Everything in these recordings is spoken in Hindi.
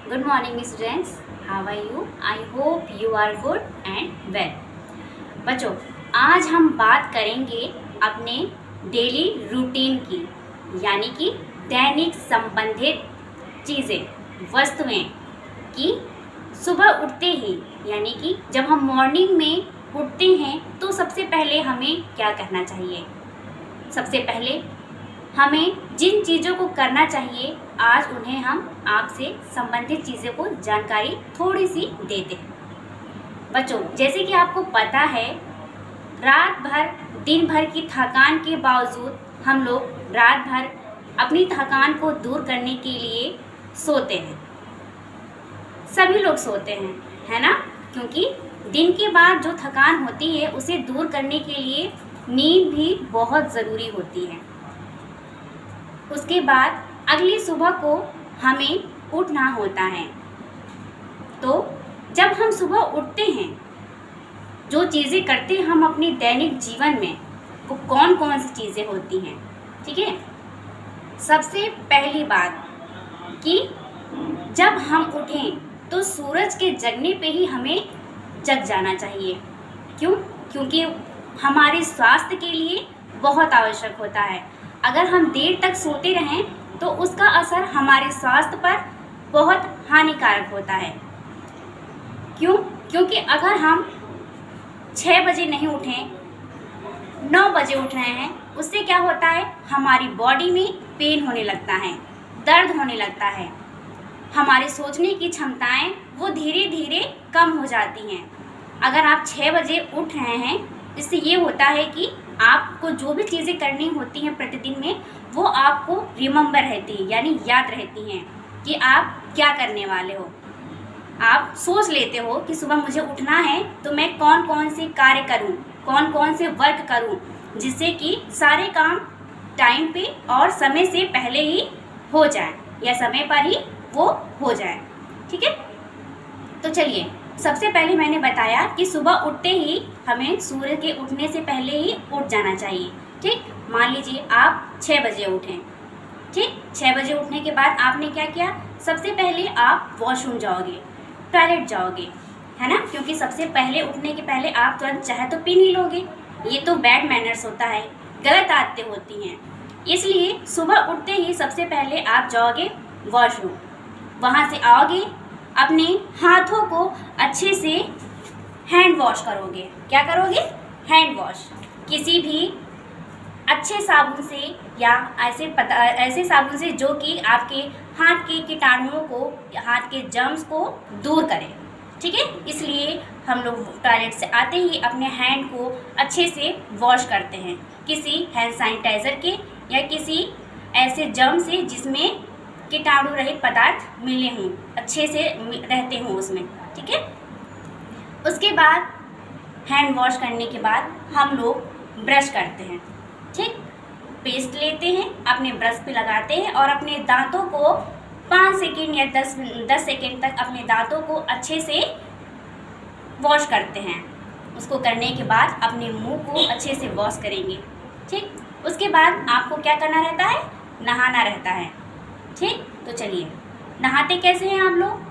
Good morning students. How are you? I hope you are good and well. बच्चों, आज हम बात करेंगे अपने डेली रूटीन की, यानी कि दैनिक संबंधित चीज़ें, वस्तुएं कि सुबह उठते ही, यानी कि जब हम मॉर्निंग में उठते हैं तो सबसे पहले हमें क्या करना चाहिए। सबसे पहले हमें जिन चीज़ों को करना चाहिए आज उन्हें हम आपसे संबंधित चीज़ों को जानकारी थोड़ी सी देते हैं। बच्चों, जैसे कि आपको पता है, रात भर दिन भर की थकान के बावजूद हम लोग रात भर अपनी थकान को दूर करने के लिए सोते हैं। सभी लोग सोते हैं, है ना? क्योंकि दिन के बाद जो थकान होती है उसे दूर करने के लिए नींद भी बहुत ज़रूरी होती है। उसके बाद अगली सुबह को हमें उठना होता है। तो जब हम सुबह उठते हैं, जो चीज़ें करते हैं हम अपने दैनिक जीवन में, वो कौन कौन सी चीज़ें होती हैं, ठीक है। सबसे पहली बात कि जब हम उठें तो सूरज के जगने पे ही हमें जग जाना चाहिए। क्यों? क्योंकि हमारे स्वास्थ्य के लिए बहुत आवश्यक होता है। अगर हम देर तक सोते रहें तो उसका असर हमारे स्वास्थ्य पर बहुत हानिकारक होता है। क्यों? क्योंकि अगर हम 6 बजे नहीं उठें, 9 बजे उठ रहे हैं, उससे क्या होता है, हमारी बॉडी में पेन होने लगता है, दर्द होने लगता है, हमारे सोचने की क्षमताएं वो धीरे धीरे कम हो जाती हैं। अगर आप 6 बजे उठ रहे हैं, इससे ये होता है कि आपको जो भी चीज़ें करनी होती हैं प्रतिदिन में, वो आपको रिमेंबर रहती है, यानी याद रहती हैं कि आप क्या करने वाले हो। आप सोच लेते हो कि सुबह मुझे उठना है तो मैं कौन कौन से कार्य करूं, कौन कौन से वर्क करूं, जिससे कि सारे काम टाइम पे और समय से पहले ही हो जाए या समय पर ही वो हो जाए, ठीक है। तो चलिए, सबसे पहले मैंने बताया कि सुबह उठते ही हमें सूर्य के उठने से पहले ही उठ जाना चाहिए, ठीक। मान लीजिए आप 6 बजे उठें, ठीक। 6 बजे उठने के बाद आपने क्या किया, सबसे पहले आप वॉशरूम जाओगे, टॉयलेट जाओगे, है ना। क्योंकि सबसे पहले उठने के पहले आप तुरंत चाहे तो पी नहीं लोगे, ये तो बैड मैनर्स होता है, गलत आदतें होती हैं। इसलिए सुबह उठते ही सबसे पहले आप जाओगे वॉशरूम, वहाँ से आओगे, अपने हाथों को अच्छे से हैंड वॉश करोगे। क्या करोगे? Hand wash. किसी भी अच्छे साबुन से या ऐसे साबुन से जो कि आपके हाथ के कीटाणुओं को, हाथ के जर्म्स को दूर करे, ठीक है। इसलिए हम लोग टॉयलेट से आते ही अपने हैंड को अच्छे से वॉश करते हैं, किसी हैंड सैनिटाइज़र के या किसी ऐसे जर्म से जिसमें कीटाणु रहित पदार्थ मिले हों, अच्छे से रहते हों उसमें, ठीक है। उसके बाद हैंड वॉश करने के बाद हम लोग ब्रश करते हैं, ठीक। पेस्ट लेते हैं, अपने ब्रश पे लगाते हैं और अपने दांतों को 5 सेकेंड या 10 सेकेंड तक अपने दांतों को अच्छे से वॉश करते हैं। उसको करने के बाद अपने मुंह को अच्छे से वॉश करेंगे, ठीक। उसके बाद आपको क्या करना रहता है, नहाना रहता है, ठीक। तो चलिए, नहाते कैसे हैं आप लोग?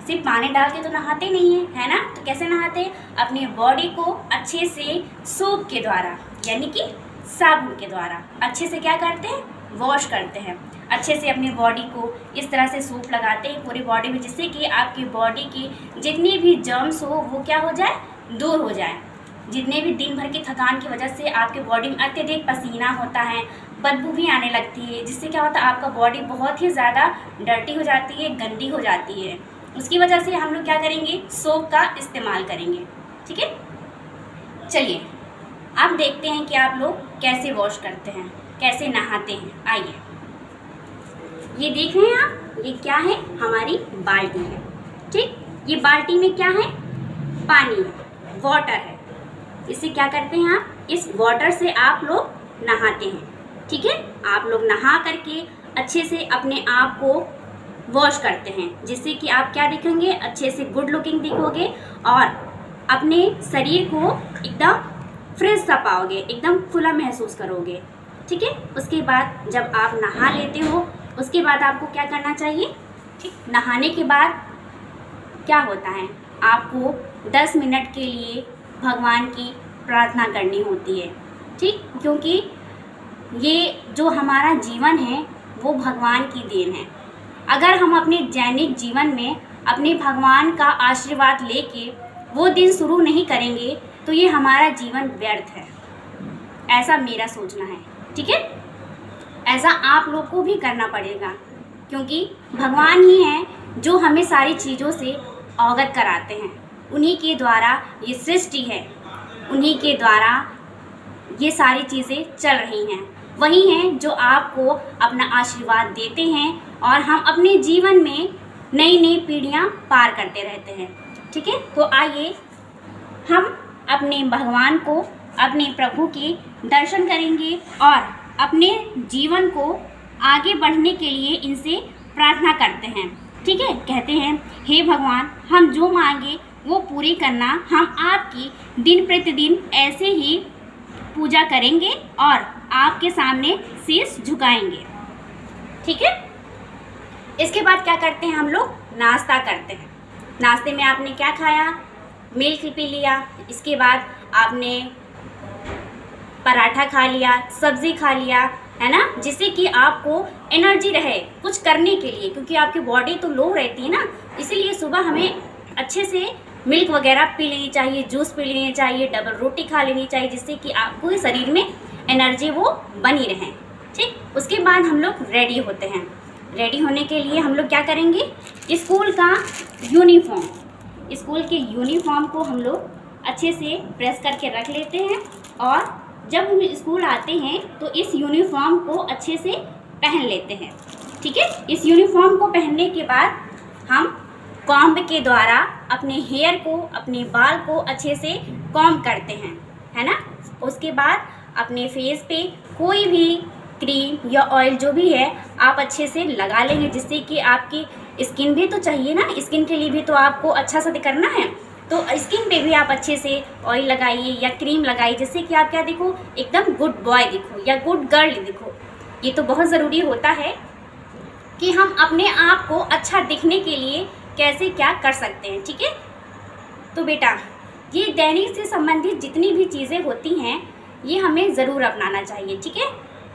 सिर्फ पानी डाल के तो नहाते नहीं हैं, है ना। तो कैसे नहाते हैं? अपनी बॉडी को अच्छे से सोप के द्वारा, यानी कि साबुन के द्वारा अच्छे से क्या करते हैं, वॉश करते हैं। अच्छे से अपनी बॉडी को इस तरह से सूप लगाते हैं पूरी बॉडी में, जिससे कि आपकी बॉडी की जितनी भी जर्म्स हो वो क्या हो जाए, दूर हो जाए। जितने भी दिन भर की थकान की वजह से आपके बॉडी में अत्यधिक पसीना होता है, बदबू भी आने लगती है, जिससे क्या होता है, आपका बॉडी बहुत ही ज़्यादा डर्टी हो जाती है, गंदी हो जाती है। उसकी वजह से हम लोग क्या करेंगे, सोप का इस्तेमाल करेंगे, ठीक है। चलिए, आप देखते हैं कि आप लोग कैसे वॉश करते हैं, कैसे नहाते हैं। आइए, ये देख रहे हैं आप, ये क्या है, हमारी बाल्टी है, ठीक। ये बाल्टी में क्या है, पानी है, वाटर है। इससे क्या करते हैं आप, इस वाटर से आप लोग नहाते हैं, ठीक है। आप लोग नहा करके अच्छे से अपने आप को वॉश करते हैं, जिससे कि आप क्या दिखेंगे, अच्छे से गुड लुकिंग दिखोगे और अपने शरीर को एकदम फ्रेश सा पाओगे, एकदम खुला महसूस करोगे, ठीक है। उसके बाद जब आप नहा लेते हो, उसके बाद आपको क्या करना चाहिए, ठीक, नहाने के बाद क्या होता है, आपको 10 मिनट के लिए भगवान की प्रार्थना करनी होती है। ठीक, क्योंकि ये जो हमारा जीवन है वो भगवान की देन है। अगर हम अपने दैनिक जीवन में अपने भगवान का आशीर्वाद लेके वो दिन शुरू नहीं करेंगे तो ये हमारा जीवन व्यर्थ है, ऐसा मेरा सोचना है। ठीक है, ऐसा आप लोग को भी करना पड़ेगा, क्योंकि भगवान ही हैं जो हमें सारी चीज़ों से अवगत कराते हैं। उन्हीं के द्वारा ये सृष्टि है, उन्हीं के द्वारा ये सारी चीज़ें चल रही हैं। वही हैं जो आपको अपना आशीर्वाद देते हैं और हम अपने जीवन में नई नई पीढ़ियाँ पार करते रहते हैं। ठीक है, तो आइए हम अपने भगवान को, अपने प्रभु के दर्शन करेंगे और अपने जीवन को आगे बढ़ने के लिए इनसे प्रार्थना करते हैं। ठीक है, कहते हैं, हे भगवान, हम जो मांगे वो पूरी करना। हम आपकी दिन प्रतिदिन ऐसे ही पूजा करेंगे और आपके सामने शीश झुकाएंगे। ठीक है, इसके बाद क्या करते हैं, हम लोग नाश्ता करते हैं। नाश्ते में आपने क्या खाया, मिल्क पी लिया, इसके बाद आपने पराठा खा लिया, सब्ज़ी खा लिया, है ना, जिससे कि आपको एनर्जी रहे कुछ करने के लिए, क्योंकि आपकी बॉडी तो लो रहती है ना, इसीलिए सुबह हमें अच्छे से मिल्क वगैरह पी लेनी चाहिए, जूस पी लेनी चाहिए, डबल रोटी खा लेनी चाहिए, जिससे कि आपको शरीर में एनर्जी वो बनी रहे। ठीक, उसके बाद हम लोग रेडी होते हैं। रेडी होने के लिए हम लोग क्या करेंगे, स्कूल का यूनिफॉर्म, स्कूल के यूनिफॉर्म को हम लोग अच्छे से प्रेस करके रख लेते हैं और जब हम स्कूल आते हैं तो इस यूनिफॉर्म को अच्छे से पहन लेते हैं। ठीक है, इस यूनिफॉर्म को पहनने के बाद हम कॉम्ब के द्वारा अपने हेयर को, अपने बाल को अच्छे से कॉम्ब करते हैं, है ना। उसके बाद अपने फेस पे कोई भी क्रीम या ऑयल जो भी है आप अच्छे से लगा लेंगे, जिससे कि आपकी स्किन भी तो चाहिए ना, स्किन के लिए भी तो आपको अच्छा सा करना है, तो स्किन पे भी आप अच्छे से ऑयल लगाइए या क्रीम लगाइए, जिससे कि आप क्या दिखो, एकदम गुड बॉय दिखो या गुड गर्ल दिखो। ये तो बहुत ज़रूरी होता है कि हम अपने आप को अच्छा दिखने के लिए कैसे क्या कर सकते हैं। ठीक है, तो बेटा ये दैनिक से संबंधित जितनी भी चीज़ें होती हैं ये हमें ज़रूर अपनाना चाहिए। ठीक है,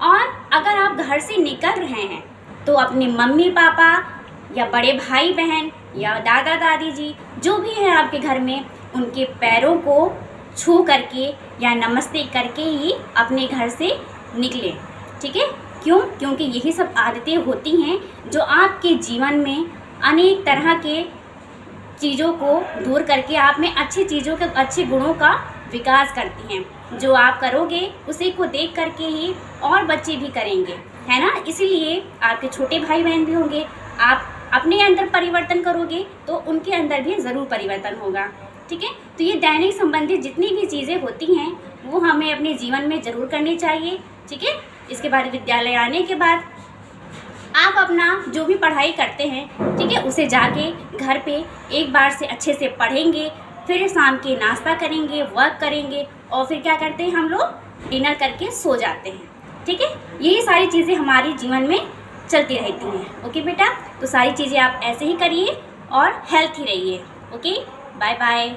और अगर आप घर से निकल रहे हैं तो अपने मम्मी पापा या बड़े भाई बहन या दादा दादी जी जो भी हैं आपके घर में, उनके पैरों को छू करके या नमस्ते करके ही अपने घर से निकलें। ठीक है, क्यों, क्योंकि यही सब आदतें होती हैं जो आपके जीवन में अनेक तरह के चीज़ों को दूर करके आप में अच्छी चीज़ों के, अच्छे गुणों का विकास करती हैं। जो आप करोगे उसी को देख करके ही और बच्चे भी करेंगे, है ना। इसीलिए आपके छोटे भाई बहन भी होंगे, आप अपने अंदर परिवर्तन करोगे तो उनके अंदर भी ज़रूर परिवर्तन होगा। ठीक है, तो ये दैनिक संबंधित जितनी भी चीज़ें होती हैं वो हमें अपने जीवन में ज़रूर करनी चाहिए। ठीक है, इसके बाद विद्यालय आने के बाद आप अपना जो भी पढ़ाई करते हैं, ठीक है, उसे जाके घर पे एक बार से अच्छे से पढ़ेंगे, फिर शाम के नाश्ता करेंगे, वर्क करेंगे और फिर क्या करते हैं, हम लोग डिनर करके सो जाते हैं। ठीक है, यही सारी चीज़ें हमारे जीवन में चलती रहती हैं। ओके बेटा, तो सारी चीज़ें आप ऐसे ही करिए और हेल्थी रहिए। Okay, bye bye.